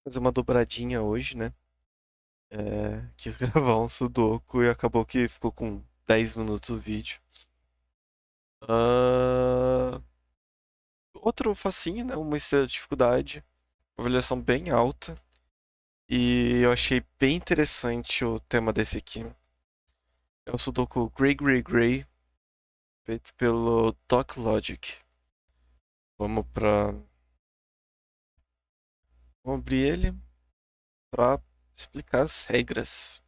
Fazer uma dobradinha hoje, né? Quis gravar um sudoku e acabou que ficou com 10 minutos o vídeo. Ah, outro facinho, né? Uma estrela de dificuldade, avaliação bem alta. E eu achei bem interessante o tema desse aqui. É o sudoku Grey Grey Grey, feito pelo Doc Logic. Vamos pra... Vamos abrir ele pra explicar as regras.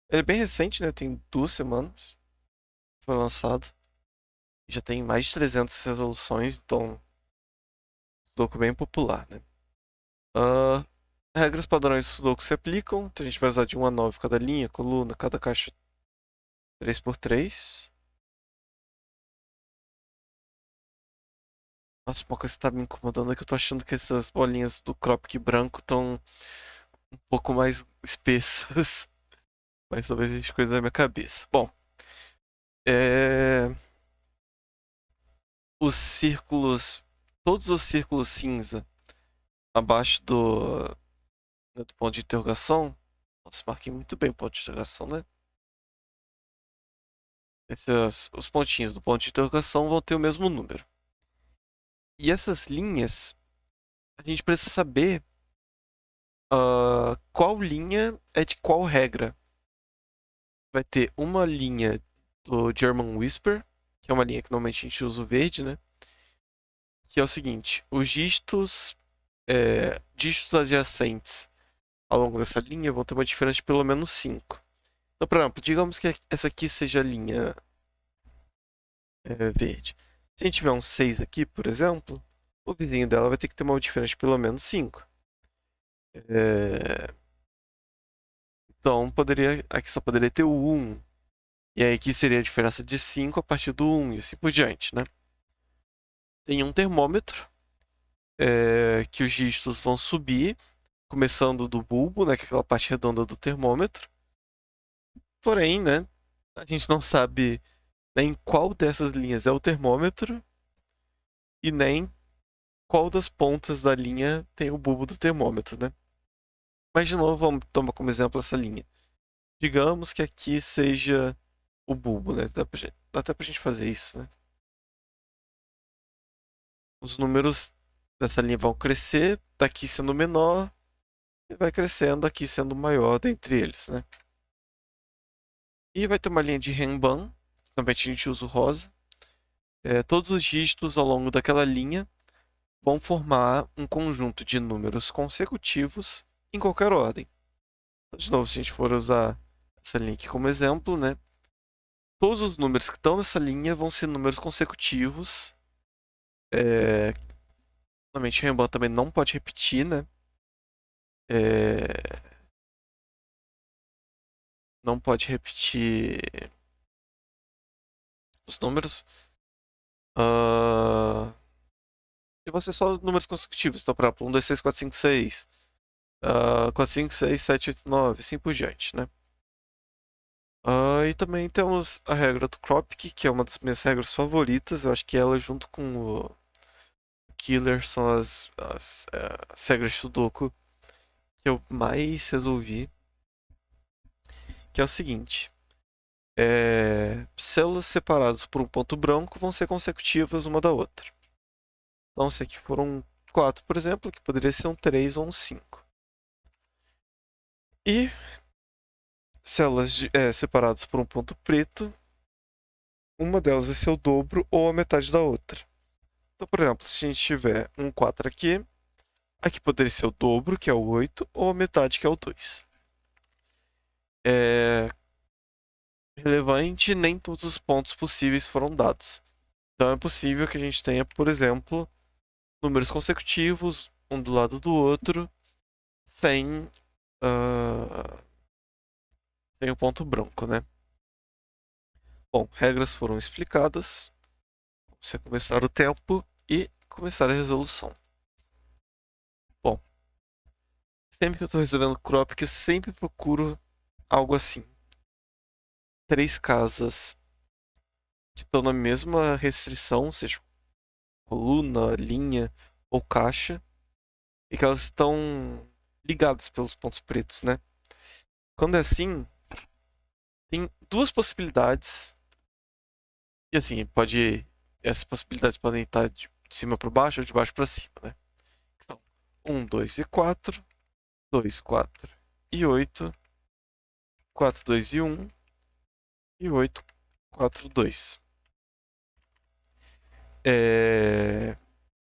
Ele é bem recente, né? Tem 2 semanas. Foi lançado. Já tem mais de 300 resoluções, então Sudoku bem popular, né? Ah, regras padrões do Sudoku se aplicam, então a gente vai usar de 1 a 9 cada linha, coluna, cada caixa 3x3. Nossa, uma coisa que tá me incomodando é que eu tô achando que essas bolinhas do Cropic branco estão um pouco mais espessas. Mas talvez a gente coisa da minha cabeça. Bom, é... os círculos, todos os círculos cinza abaixo do ponto de interrogação. Nossa, marquei muito bem o ponto de interrogação, né? Os pontinhos do ponto de interrogação vão ter o mesmo número. E essas linhas, a gente precisa saber qual linha é de qual regra. Vai ter uma linha do German Whisper, que é uma linha que normalmente a gente usa o verde, né? Que é o seguinte: os dígitos adjacentes ao longo dessa linha vão ter uma diferença de pelo menos 5. Então, por exemplo, digamos que essa aqui seja a linha verde. Se a gente tiver um 6 aqui, por exemplo, o vizinho dela vai ter que ter uma diferença de pelo menos 5. É, então, aqui só poderia ter o 1. E aí aqui seria a diferença de 5 a partir do 1 e assim por diante, né? Tem um termômetro que os dígitos vão subir, começando do bulbo, né, que é aquela parte redonda do termômetro. Porém, né, a gente não sabe nem qual dessas linhas é o termômetro e nem qual das pontas da linha tem o bulbo do termômetro, né? Mas de novo, vamos tomar como exemplo essa linha. Digamos que aqui seja o bulbo, né? Dá até pra gente fazer isso, né? Os números dessa linha vão crescer, daqui sendo menor, e vai crescendo, aqui sendo maior dentre eles, né? E vai ter uma linha de Renban, normalmente a gente usa o rosa. Todos os dígitos ao longo daquela linha vão formar um conjunto de números consecutivos em qualquer ordem. Então, de novo, se a gente for usar essa linha aqui como exemplo, né? Todos os números que estão nessa linha vão ser números consecutivos. É... Normalmente o Renban também não pode repetir, né? É... Não pode repetir os números. Ah, e vão ser só números consecutivos. Então, por exemplo, 1, 2, 3, 4, 5, 6. 4, 5, 6, 7, 8, 9, assim por diante, né? E também temos a regra do Cropic, que é uma das minhas regras favoritas. Eu acho que ela, junto com o Killer, são as regras de Sudoku que eu mais resolvi. Que é o seguinte: células separadas por um ponto branco vão ser consecutivas uma da outra. Então, se aqui for um 4, por exemplo, que poderia ser um 3 ou um 5. E células separadas por um ponto preto, uma delas vai ser o dobro ou a metade da outra. Então, por exemplo, se a gente tiver um 4 aqui poderia ser o dobro, que é o 8, ou a metade, que é o 2. É relevante, nem todos os pontos possíveis foram dados. Então é possível que a gente tenha, por exemplo, números consecutivos, um do lado do outro, sem, uh, sem o ponto branco, né? Bom, regras foram explicadas. Você começar o tempo e começar a resolução. Bom, sempre que eu estou resolvendo crop, eu sempre procuro algo assim. 3 casas que estão na mesma restrição, seja coluna, linha ou caixa, e que elas estão ligados pelos pontos pretos, né? Quando é assim, tem duas possibilidades. E assim, essas possibilidades podem estar de cima para baixo ou de baixo para cima, né? Então, 1, 2 e 4, 2, 4 e 8, 4, 2 e 1 e 8, 4, 2.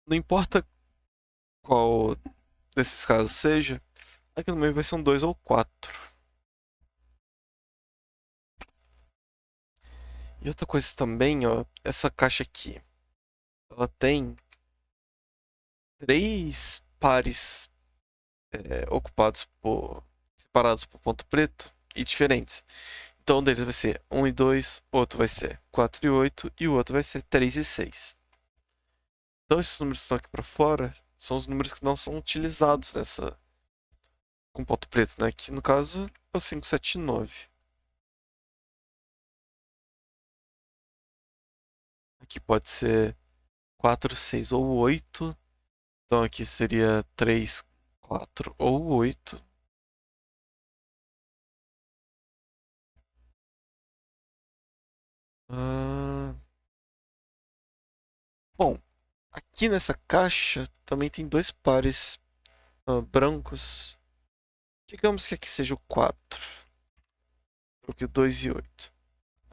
Não importa qual desses casos seja, aqui no meio vai ser um 2 ou 4. E outra coisa também, ó, essa caixa aqui, ela tem 3 pares separados por ponto preto e diferentes. Então, um deles vai ser 1 e 2, outro vai ser 4 e 8 e o outro vai ser 3 e 6. Então, esses números que estão aqui para fora são os números que não são utilizados com ponto preto, né? Que no caso é o 5, 7 e 9. Aqui pode ser 4, 6 ou 8. Então aqui seria 3, 4 ou 8. Ah, bom, aqui nessa caixa também tem 2 pares brancos. Digamos que aqui seja o 4, porque o 2 e 8.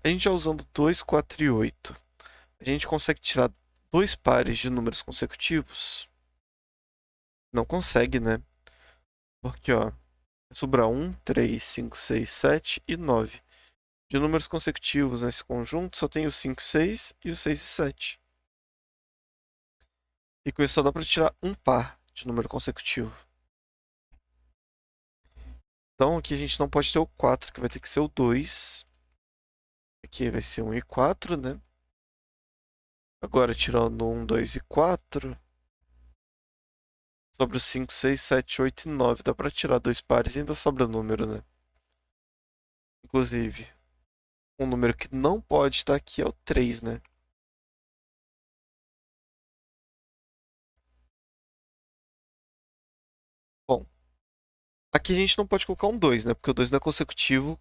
A gente já usando 2, 4 e 8, a gente consegue tirar 2 pares de números consecutivos? Não consegue, né? Porque, ó, sobra 1, 3, 5, 6, 7 e 9. De números consecutivos nesse conjunto, só tem o 5, 6 e o 6 e 7. E com isso só dá para tirar um par de número consecutivo. Então aqui a gente não pode ter o 4, que vai ter que ser o 2. Aqui vai ser 1 e 4, né? Agora tirando 1, 2 e 4, sobra os 5, 6, 7, 8 e 9. Dá para tirar 2 pares e ainda sobra número, né? Inclusive, um número que não pode estar aqui é o 3, né? Bom, aqui a gente não pode colocar um 2, né? Porque o 2 não é consecutivo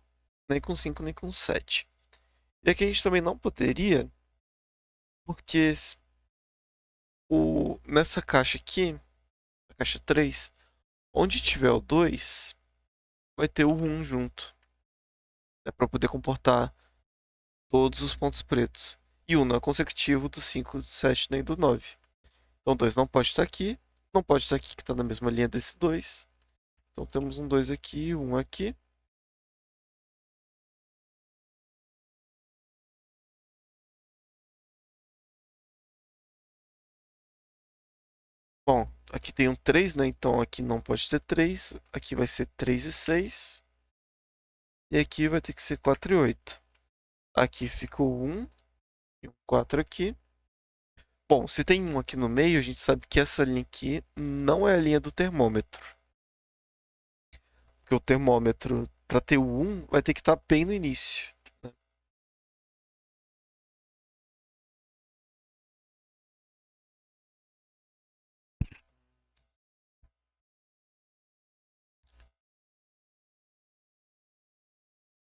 nem com 5 nem com 7. E aqui a gente também não poderia, porque nessa caixa aqui, a caixa 3, onde tiver o 2, vai ter o 1 junto. É para poder comportar todos os pontos pretos. E o não é consecutivo do 5, do 7 nem do 9. Então 2 não pode estar aqui, não pode estar aqui que está na mesma linha desse 2. Então temos um 2 aqui e um aqui. Bom, aqui tem um 3, né? Então aqui não pode ter 3. Aqui vai ser 3 e 6. E aqui vai ter que ser 4 e 8. Aqui fica o 1 e o 4 aqui. Bom, se tem um aqui no meio, a gente sabe que essa linha aqui não é a linha do termômetro. Porque o termômetro, para ter o 1, vai ter que estar bem no início.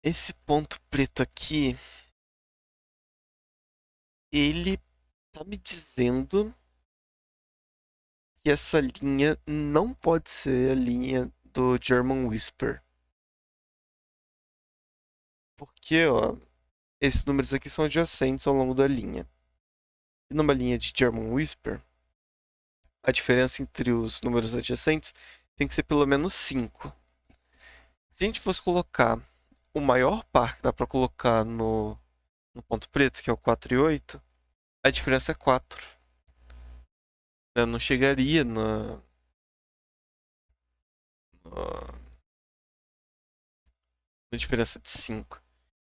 Esse ponto preto aqui, ele tá me dizendo que essa linha não pode ser a linha do German Whisper. Porque, ó, esses números aqui são adjacentes ao longo da linha. E numa linha de German Whisper, a diferença entre os números adjacentes tem que ser pelo menos 5. Se a gente fosse colocar o maior par que dá para colocar no ponto preto, que é o 4 e 8, a diferença é 4. Né? Não chegaria na, na diferença de 5.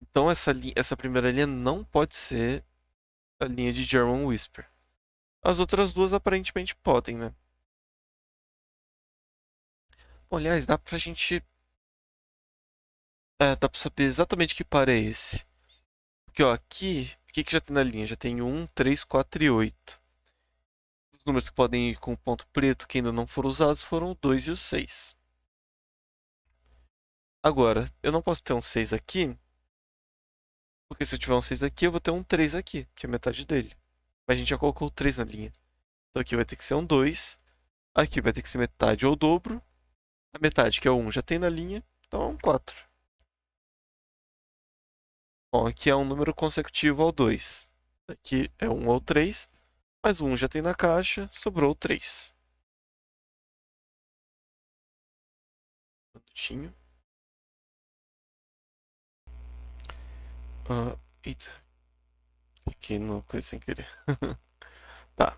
Então essa primeira linha não pode ser a linha de German Whisper. As outras duas aparentemente podem, né? Bom, aliás, dá pra gente. Dá pra saber exatamente que par é esse. Porque, ó, aqui, o que já tem na linha? Já tem 1, 3, 4 e 8. Os números que podem ir com ponto preto que ainda não foram usados foram o 2 e o 6. Agora, eu não posso ter um 6 aqui, porque se eu tiver um 6 aqui, eu vou ter um 3 aqui, que é metade dele. Mas a gente já colocou o 3 na linha. Então aqui vai ter que ser um 2. Aqui vai ter que ser metade ou o dobro. A metade, que é o 1, já tem na linha. Então é um 4. Bom, aqui é um número consecutivo ao 2. Aqui é 1 ao 3. Mas o 1 já tem na caixa, sobrou o 3. Um minutinho. Eita. Cliquei no coisa sem querer. Tá.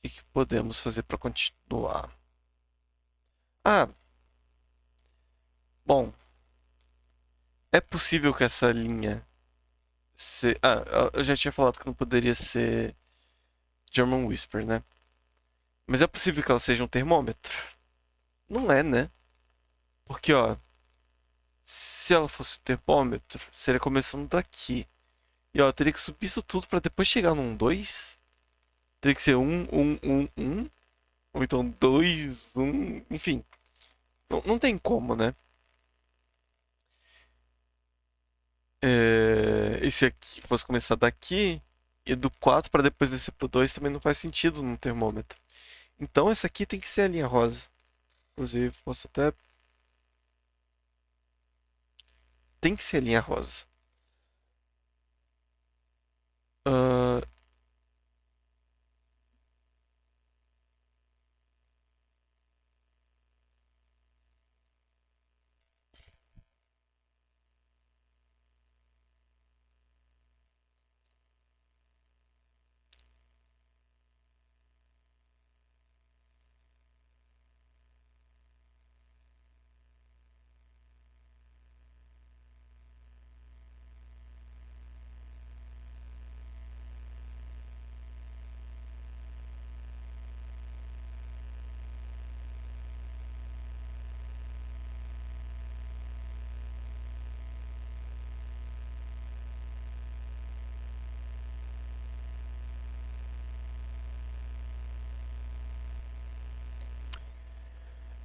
O que podemos fazer para continuar? Ah, bom. É possível que essa linha eu já tinha falado que não poderia ser German Whisper, né? Mas é possível que ela seja um termômetro? Não é, né? Porque, ó, se ela fosse um termômetro, seria começando daqui. E, ó, teria que subir isso tudo pra depois chegar num 2. Teria que ser 1. Ou então 2, 1. Enfim, não tem como, né? E se aqui fosse começar daqui, e do 4 pra depois descer pro 2 também não faz sentido num termômetro. Então essa aqui tem que ser a linha rosa. Inclusive, posso até. Tem que ser a linha rosa. Ah,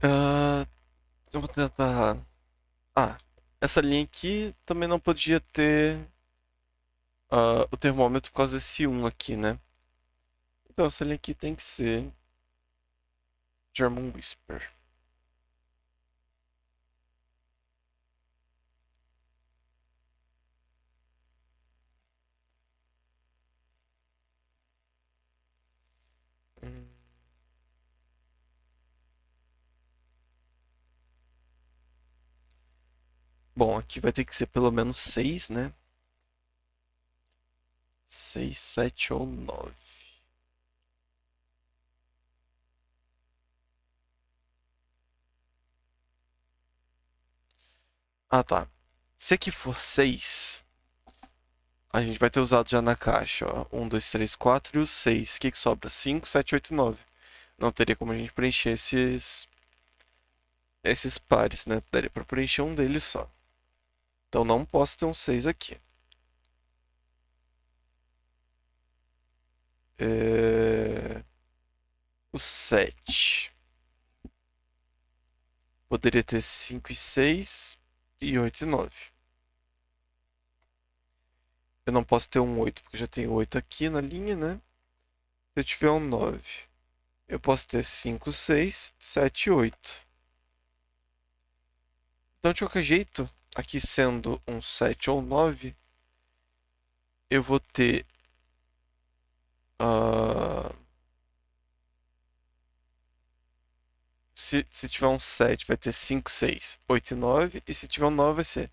ah, eu vou tentar. Ah, essa linha aqui também não podia ter o termômetro por causa desse 1 aqui, né? Então essa linha aqui tem que ser German Whisper. Hum. Bom, aqui vai ter que ser pelo menos 6, né? 6, 7 ou 9. Ah, tá. Se aqui for 6, a gente vai ter usado já na caixa, ó. 1, 2, 3, 4 e o 6. O que sobra? 5, 7, 8 e 9. Não teria como a gente preencher esses pares, né? Daria pra preencher um deles só. Então não posso ter um 6 aqui. O 7. Poderia ter 5 e 6 e 8 e 9. Eu não posso ter um 8 porque já tenho 8 aqui na linha, né? Se eu tiver um 9, eu posso ter 5, 6, 7 e 8. Então, de qualquer jeito, aqui sendo um 7 ou 9, eu vou ter. Uh, se tiver um 7, vai ter 5, 6, 8 e 9. E se tiver um 9, vai ser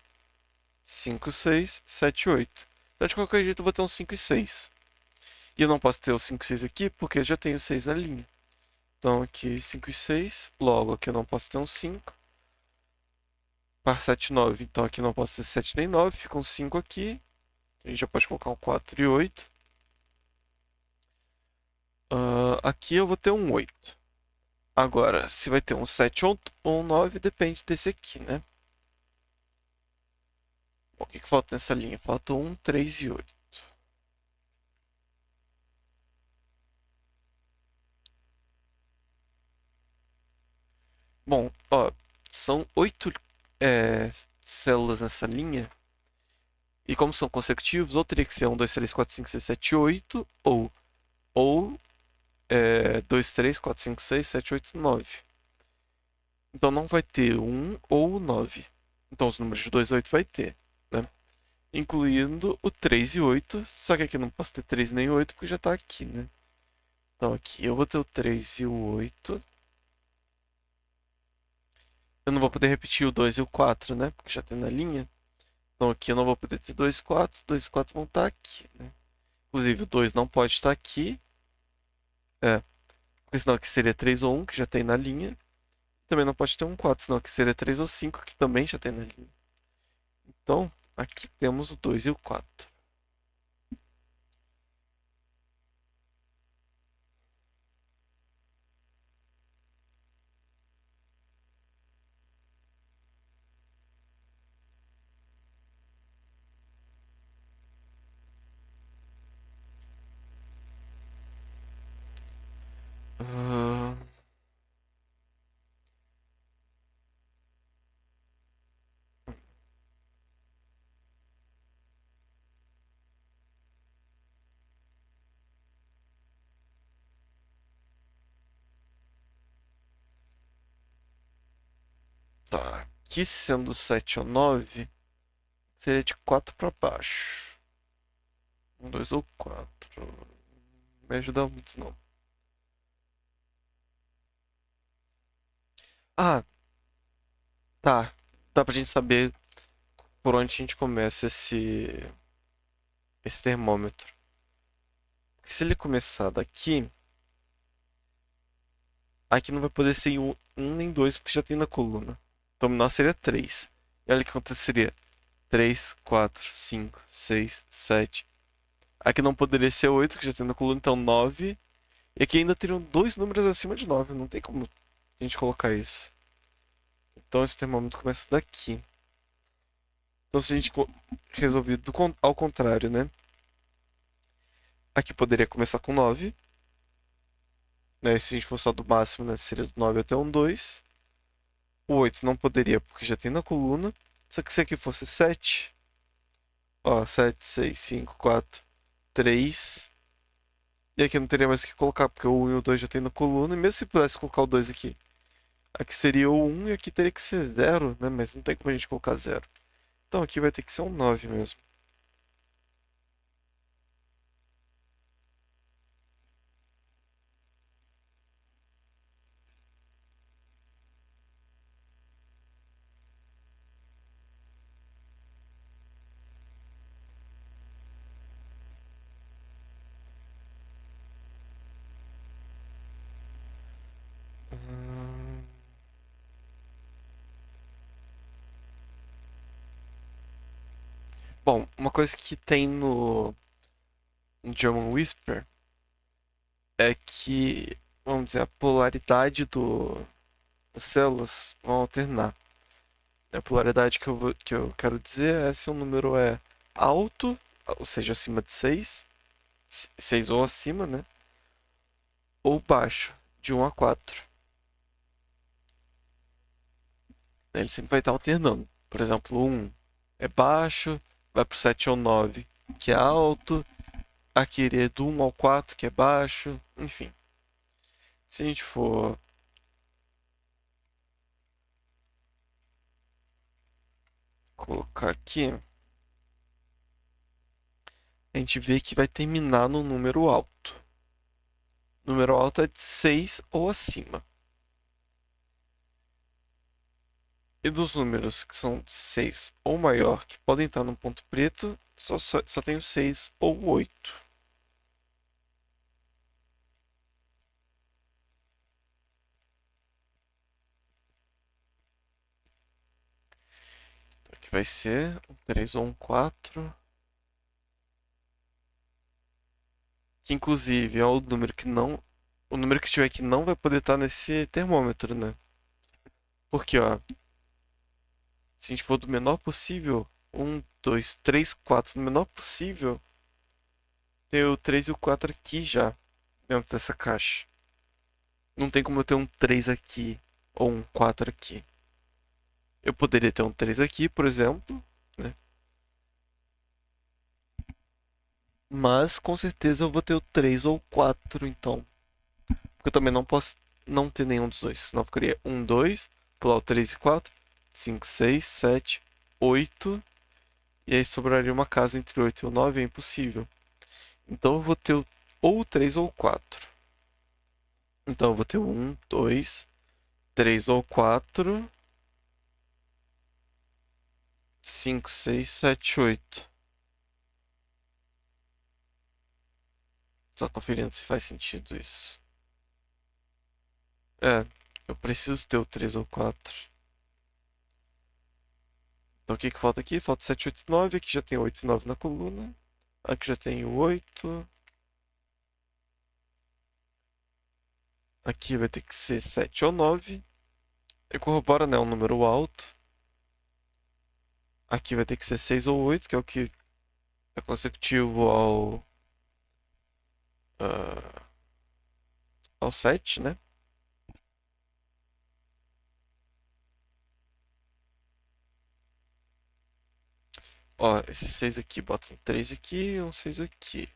5, 6, 7 e 8. Então, de qualquer jeito, eu vou ter um 5 e 6. E eu não posso ter o 5 e 6 aqui porque eu já tenho 6 na linha. Então, aqui 5 e 6. Logo, aqui eu não posso ter um 5. Par 7 e 9. Então, aqui não posso ter 7 nem 9. Fica um 5 aqui. A gente já pode colocar um 4 e 8. Aqui eu vou ter um 8. Agora, se vai ter um 7 ou um 9, depende desse aqui, né? Bom, o que falta nessa linha? Falta 1, 3 e 8. Bom, ó, são 8 é, células nessa linha. E como são consecutivos, ou teria que ser 1, 2, 3, 4, 5, 6, 7, 8, ou 2, 3, 4, 5, 6, 7, 8, 9. Então não vai ter 1 ou 9. Então os números de 2 a 8 vai ter, né? Incluindo o 3 e 8, só que aqui eu não posso ter 3 nem 8 porque já está aqui, né? Então aqui eu vou ter o 3 e o 8. Eu não vou poder repetir o 2 e o 4, né? Porque já tem na linha. Então aqui eu não vou poder ter 2 4. 2 e 4 vão estar aqui, né? Inclusive o 2 não pode estar aqui. Porque senão aqui seria 3 ou 1, que já tem na linha. Também não pode ter um 4, senão aqui seria 3 ou 5, que também já tem na linha. Então, aqui temos o 2 e o 4. Ah, tá. Aqui sendo 7 ou 9, seria de 4 para baixo. 1, 2 ou 4. Não me ajuda muito, não. Ah, tá. Dá pra gente saber por onde a gente começa esse termômetro. Porque se ele começar daqui, aqui não vai poder ser um nem 2, porque já tem na coluna. Então o menor seria 3. E olha o que aconteceria. 3, 4, 5, 6, 7. Aqui não poderia ser 8, que já tem na coluna, então 9. E aqui ainda teriam dois números acima de 9. Não tem como a gente colocar isso. Então esse termômetro começa daqui. Então se a gente resolver ao contrário, né? Aqui poderia começar com 9. Né? Se a gente for só do máximo, né? Seria do 9 até um 2. O 8 não poderia porque já tem na coluna. Só que se aqui fosse 7, ó, 7, 6, 5, 4, 3. E aqui não teria mais o que colocar, porque o 1 e o 2 já tem na coluna. E mesmo se pudesse colocar o 2 aqui, aqui seria o 1 e aqui teria que ser 0, né? Mas não tem como a gente colocar 0. Então aqui vai ter que ser um 9 mesmo. Hum, Bom, uma coisa que tem no German Whisper é que, vamos dizer, a polaridade das células vão alternar. A polaridade que eu quero dizer é se um número é alto, ou seja, acima de 6, 6 ou acima, né? Ou baixo, de 1 a 4. Ele sempre vai estar alternando. Por exemplo, 1 é baixo, vai para o 7 ou 9, que é alto, aqui iria do 1 ao 4, que é baixo, enfim. Se a gente for colocar aqui, a gente vê que vai terminar no número alto. O número alto é de 6 ou acima. E dos números que são 6 ou maior, que podem estar no ponto preto, só tem o 6 ou o 8. Então aqui vai ser um 3 ou um 4. Que inclusive é o número que não. O número que tiver aqui não vai poder estar nesse termômetro, né? Porque, ó, se a gente for do menor possível, um, 2, 3, 4, do menor possível, tem o 3 e o 4 aqui já, dentro dessa caixa. Não tem como eu ter um 3 aqui, ou um 4 aqui. Eu poderia ter um 3 aqui, por exemplo, né? Mas com certeza eu vou ter o 3 ou 4, então. Porque eu também não posso não ter nenhum dos dois. Senão ficaria 1, 2, pular o 3 e 4, 5, 6, 7, 8. E aí sobraria uma casa entre 8 e o 9, é impossível. Então eu vou ter ou o 3 ou o 4. Então eu vou ter o 1, 2, 3 ou 4, 5, 6, 7, 8. Só conferindo se faz sentido isso. É, eu preciso ter o 3 ou 4. Então o que que falta aqui? Falta 7, 8 e 9. Aqui já tem 8 e 9 na coluna. Aqui já tem o 8. Aqui vai ter que ser 7 ou 9. E corrobora, né? Um número alto. Aqui vai ter que ser 6 ou 8, que é o que é consecutivo ah, ao 7, né? Ó, esse 6 aqui, bota um 3 aqui e um 6 aqui.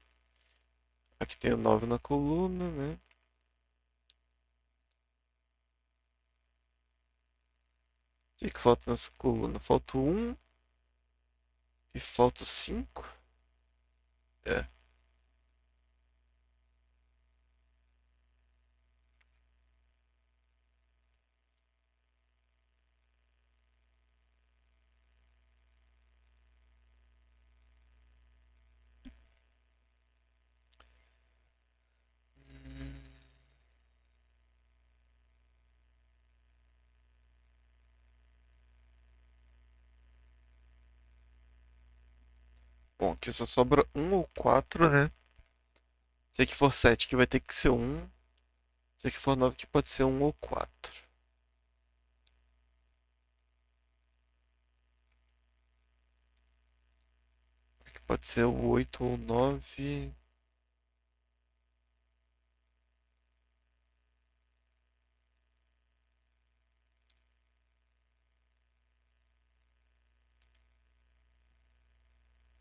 Aqui tem o 9 na coluna, né? O que falta nessa coluna? Falta o 1 e falta o 5. É. Bom, aqui só sobra 1 ou 4, né? Se aqui for 7, que vai ter que ser 1. Se aqui for 9, que pode ser 1 ou 4. Aqui pode ser o 8 ou 9.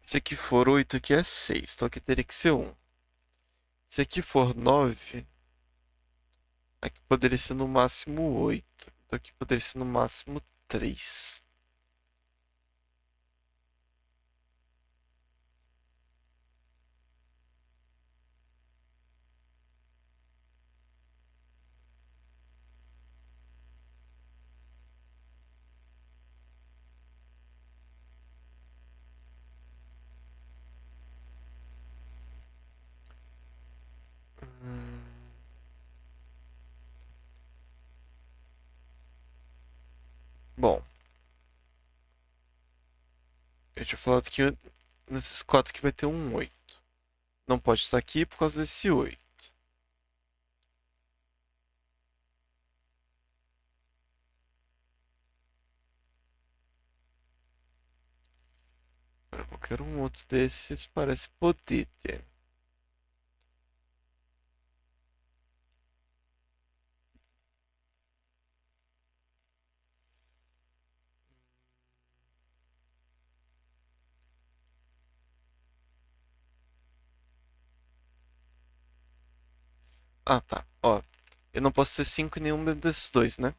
Se aqui for 8, aqui é 6. Então aqui teria que ser 1. Se aqui for 9, aqui poderia ser no máximo 8. Então aqui poderia ser no máximo 3. Hum, Bom, eu tinha falado que nesses 4 aqui vai ter um 8. Não pode estar aqui por causa desse 8. Agora, qualquer um outro desses parece poder ter. Ah, tá. Ó, eu não posso ter 5 em nenhum desses dois, né?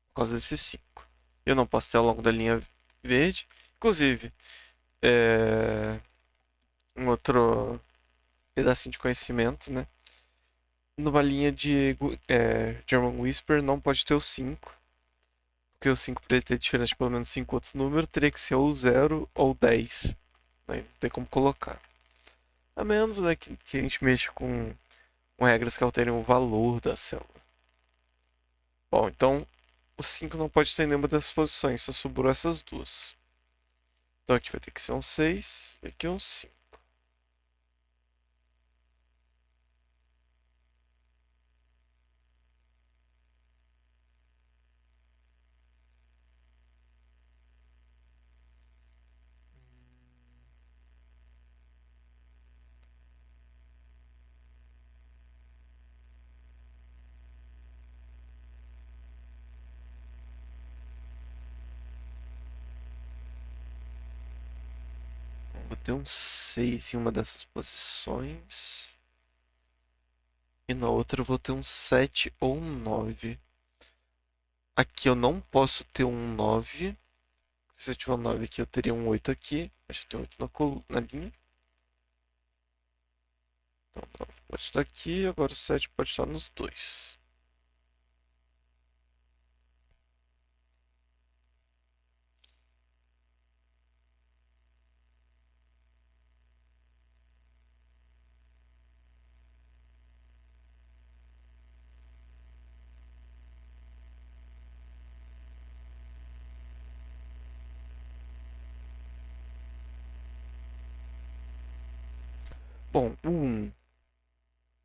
Por causa desses 5. Eu não posso ter ao longo da linha verde. Inclusive, um outro pedacinho de conhecimento, né? Numa linha de German Whisper não pode ter o 5, porque o 5 para ele ter diferença de pelo menos 5 outros números teria que ser ou 0 ou 10. Né? Não tem como colocar. A menos, né, que a gente mexa com regras que alterem o valor da célula. Bom, então o 5 não pode ter nenhuma dessas posições, só sobrou essas duas. Então aqui vai ter que ser um 6 e aqui um 5. ter um 6 em uma dessas posições. E na outra eu vou ter um 7 ou um 9. Aqui eu não posso ter um 9. Se eu tiver um 9 aqui, eu teria um 8 aqui. Acho que tem um 8 na linha. Então o 9 pode estar aqui, agora o 7 pode estar nos dois. Bom, o 1,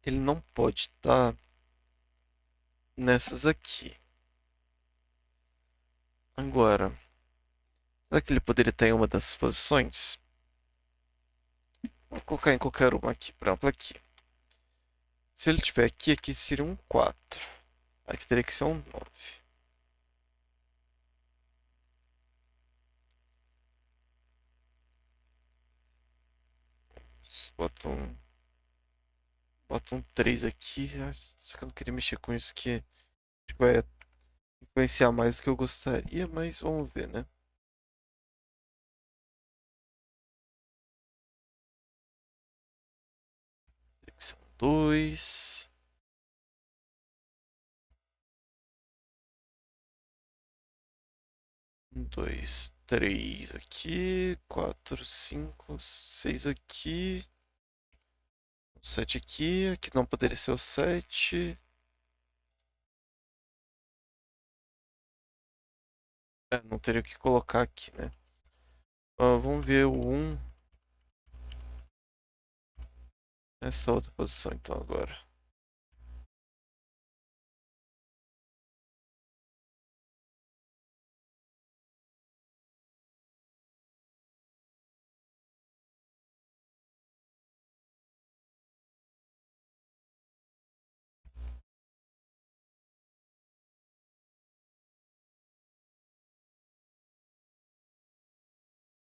ele não pode estar nessas aqui. Agora, será que ele poderia estar em uma dessas posições? Vou colocar em qualquer uma aqui, por exemplo, aqui. Se ele estiver aqui, aqui seria um 4. Aqui teria que ser um 9. Bota um 3 aqui. Só que eu não queria mexer com isso que vai influenciar mais do que eu gostaria, mas vamos ver, né? Teria que ser um 2. 1, 2, 3 aqui. 4, 5, 6 aqui. 7 aqui. Aqui não poderia ser o 7. Não teria o que colocar aqui, né? Vamos ver o 1 nessa outra posição, então, agora.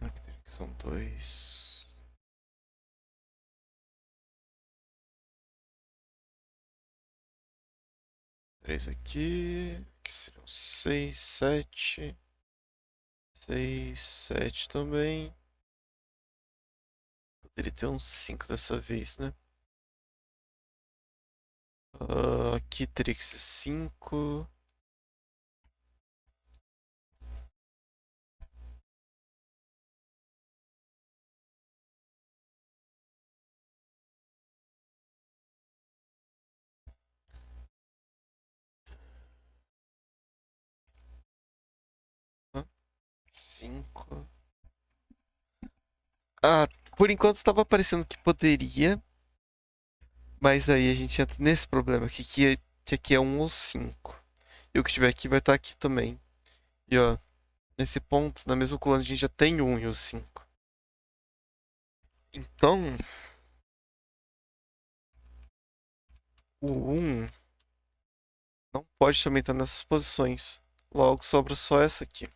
Aqui teria que são 2. 3 aqui. Aqui seriam 6, 7. 6, 7 também. Poderia ter um 5 dessa vez, né? Aqui teria que ser 5. Hã? 5. Ah, por enquanto estava parecendo que poderia, mas aí a gente entra nesse problema aqui, que aqui é um ou 5. E o que tiver aqui vai estar aqui também. E ó, nesse ponto, na mesma coluna, a gente já tem o 1 e o 5. Então, o 1 não pode também estar nessas posições. Logo, sobra só essa aqui.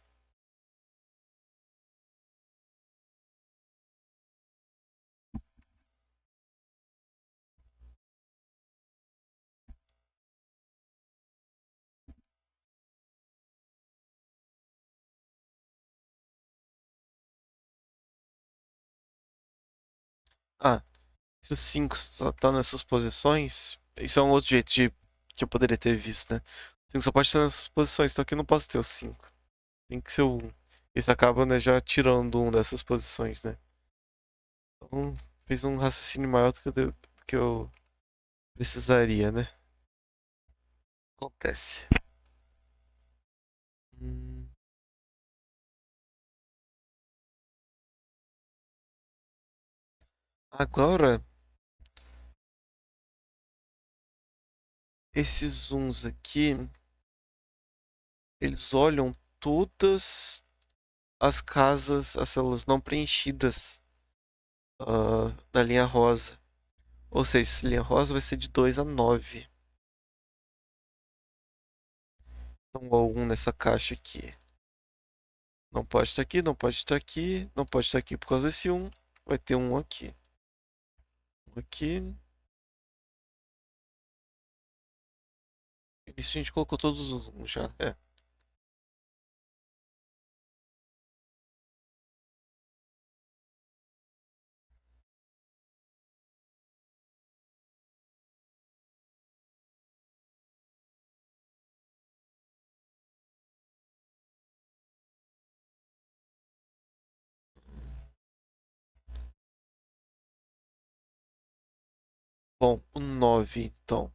Ah, se o 5 só tá nessas posições, isso é um outro jeito de que eu poderia ter visto, né? O 5 só pode estar nessas posições, então aqui eu não posso ter o 5. Tem que ser o 1. Isso acaba, né, já tirando um dessas posições, né? Então, fez um raciocínio maior do que eu precisaria, né? Acontece. Hum, Agora, esses uns aqui, eles olham todas as casas, as células não preenchidas da linha rosa. Ou seja, essa linha rosa vai ser de 2 a 9. Então, o 1 nessa caixa aqui. Não pode estar aqui, não pode estar aqui, não pode estar aqui por causa desse 1. vai ter um aqui. Um aqui. Isso a gente colocou todos os uns já. É. Bom, o 9 então.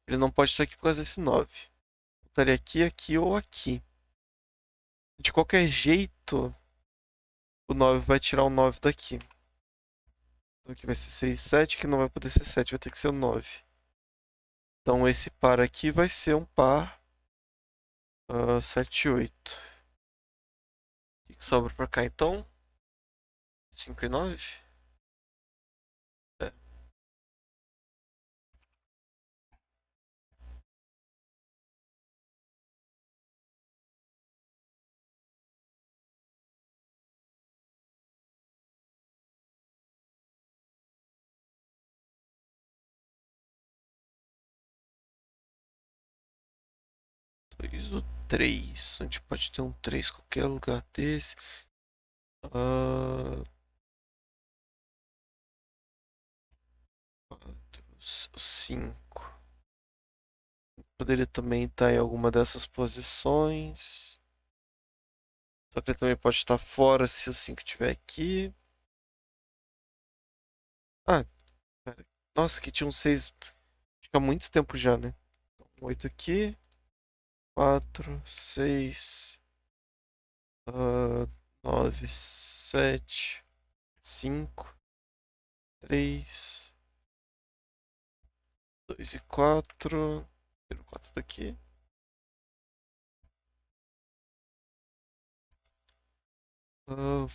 Ele não pode estar aqui por causa desse 9. Estaria aqui, aqui ou aqui. De qualquer jeito, o 9 vai tirar o 9 daqui. Então aqui vai ser 6, 7, que não vai poder ser 7, vai ter que ser o 9. Então esse par aqui vai ser um par 7, 8. O que sobra pra cá então? 5 e 9? É. Dois ou 3. A gente pode ter um 3 em qualquer lugar desse. 5. Poderia também estar em alguma dessas posições. Só que ele também pode estar fora se o 5 estiver aqui. Ah, pera. Nossa, aqui tinha um 6. Fica muito tempo já, né? Então, 8 aqui. 4, 6, 9, 7, 5, 3, 2 e 4. Tiro 4 daqui. Vamos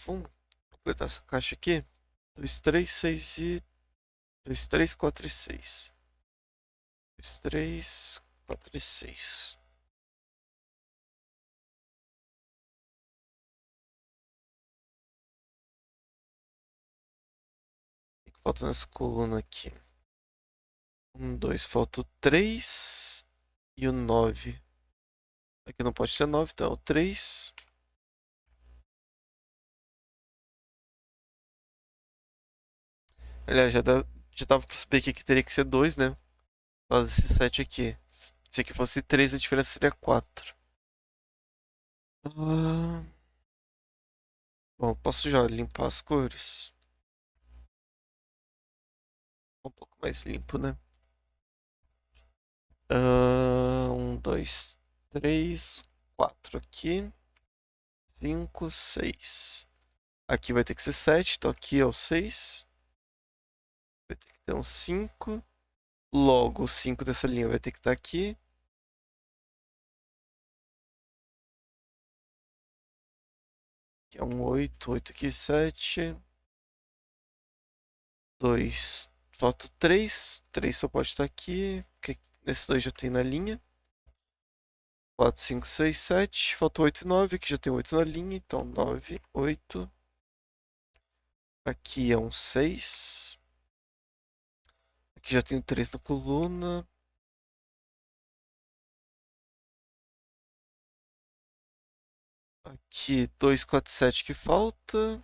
completar essa caixa aqui. 2, 3, 6 e. 2, 3, 4 e 6. 2, 3, 4 e 6. O que falta nessa coluna aqui? 1, 2, falta o 3 e o 9. Aqui não pode ter 9, então é o 3. Aliás, já dava pra saber aqui que teria que ser 2, né? Por causa desse 7 aqui. Se aqui fosse 3, a diferença seria 4. Ah, bom, posso já limpar as cores? Um pouco mais limpo, né? 2, 3, 4 aqui. 5, 6. Aqui vai ter que ser 7, então aqui é o 6. Vai ter que ter um 5. Logo, o 5 dessa linha vai ter que estar aqui. Que é um 8, 8 aqui, 7. 2. Falta 3. 3 só pode estar aqui. Porque nesses dois já tem na linha. 4, 5, 6, 7. Falta 8 e 9. Aqui já tem 8 na linha. Então 9, 8. Aqui é um 6. Aqui já tenho 3 na coluna. Aqui 2, 4, 7 que falta.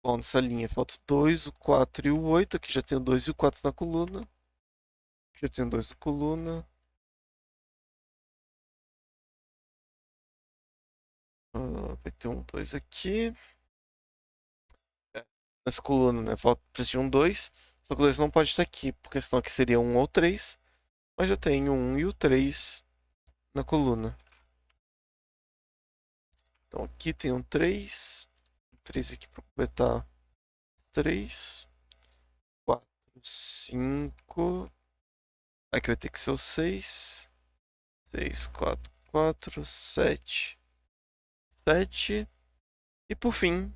Bom, nessa linha falta 2, o 4 e o 8. Aqui já tenho 2 e o 4 na coluna. Aqui já tenho 2 na coluna. Vai ter um 2 aqui. É, nessa coluna, né? Falta precisa de um 2. Só que o 2 não pode estar aqui, porque senão aqui seria um ou 3. Mas já tenho o 1 e o 3 na coluna. Então aqui tem um 3. 3 aqui para completar 3. 4, 5. Aqui vai ter que ser o 6. 6, 4, 4, 7. 7. E por fim,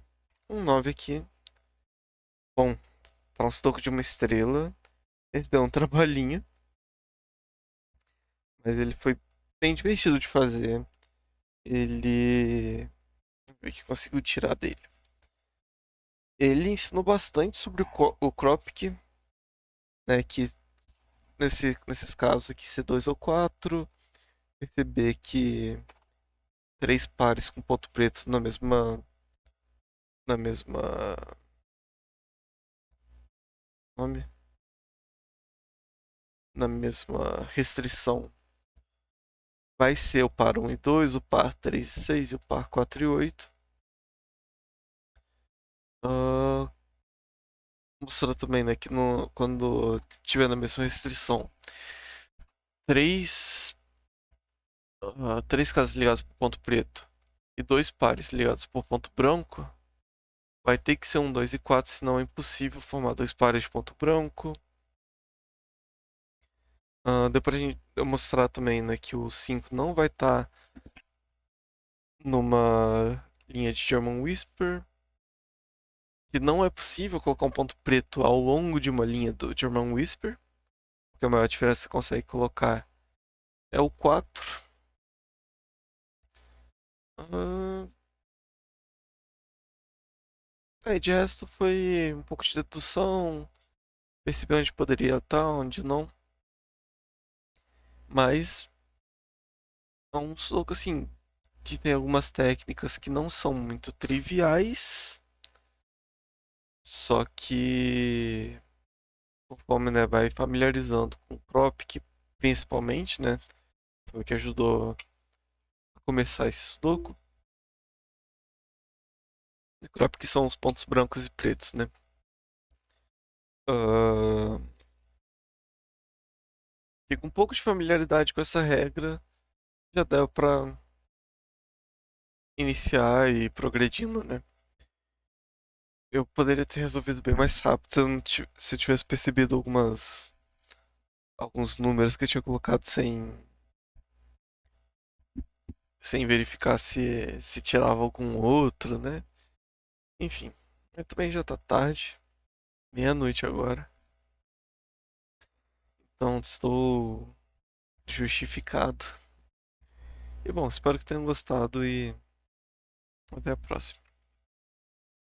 um 9 aqui. Bom, tá um toco de uma estrela. Esse deu um trabalhinho. mas ele foi bem divertido de fazer. Ele. Vamos ver o que conseguiu tirar dele. Ele ensinou bastante sobre o Cropic, né? Que nesses casos aqui, C2 ou 4, perceber que três pares com ponto preto na mesma nome, na mesma restrição, vai ser o par 1 e 2, o par 3 e 6 e o par 4 e 8. Uh, mostrou também, né, que quando tiver na mesma restrição, três, três casas ligadas por ponto preto e dois pares ligados por ponto branco, vai ter que ser um 2 e 4, senão é impossível formar dois pares de ponto branco. Deu pra gente eu mostrar também, né, que o 5 não vai estar numa linha de German Whisper, que não é possível colocar um ponto preto ao longo de uma linha do German Whisper, porque a maior diferença que você consegue colocar é o 4. Uh, de resto foi um pouco de dedução, perceber onde poderia estar, onde não. Mas é um soco assim, que tem algumas técnicas que não são muito triviais, só que conforme, né, vai familiarizando com o Tropic, principalmente, né, foi o que ajudou a começar esse Sudoku. Tropic são os pontos brancos e pretos, né. Uh, e com um pouco de familiaridade com essa regra, já deu pra iniciar e ir progredindo, né. Eu poderia ter resolvido bem mais rápido se eu, não se eu tivesse percebido alguns números que eu tinha colocado sem verificar se tirava algum outro, né? Enfim, também já tá tarde, meia-noite agora. Então estou justificado. E bom, espero que tenham gostado e até a próxima.